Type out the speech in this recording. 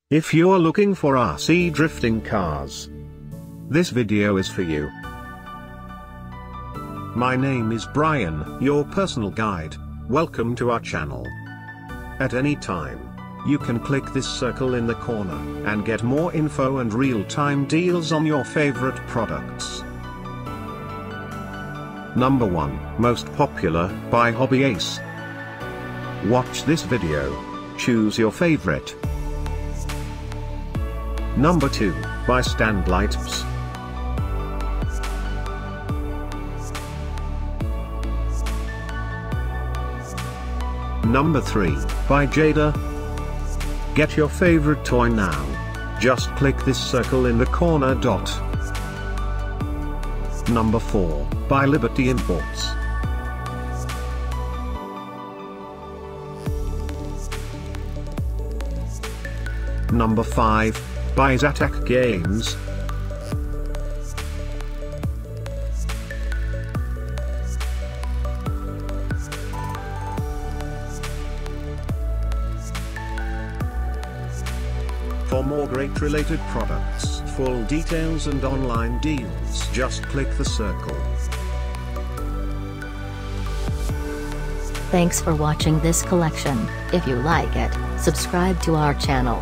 If you're looking for RC drifting cars, this video is for you. My name is Brian, your personal guide. Welcome to our channel. At any time, you can click this circle in the corner and get more info and real-time deals on your favorite products. Number 1, Most Popular, by Hobby Ace. Watch this video. Choose your favorite. Number 2, by standlyTBS. Number 3, by Jada. Get your favorite toy now. Just click this circle in the corner dot. Number 4, by Liberty Imports. Number 5, by Zatack Games. For more great related products, full details and online deals, just click the circle. Thanks for watching this collection. If you like it, subscribe to our channel.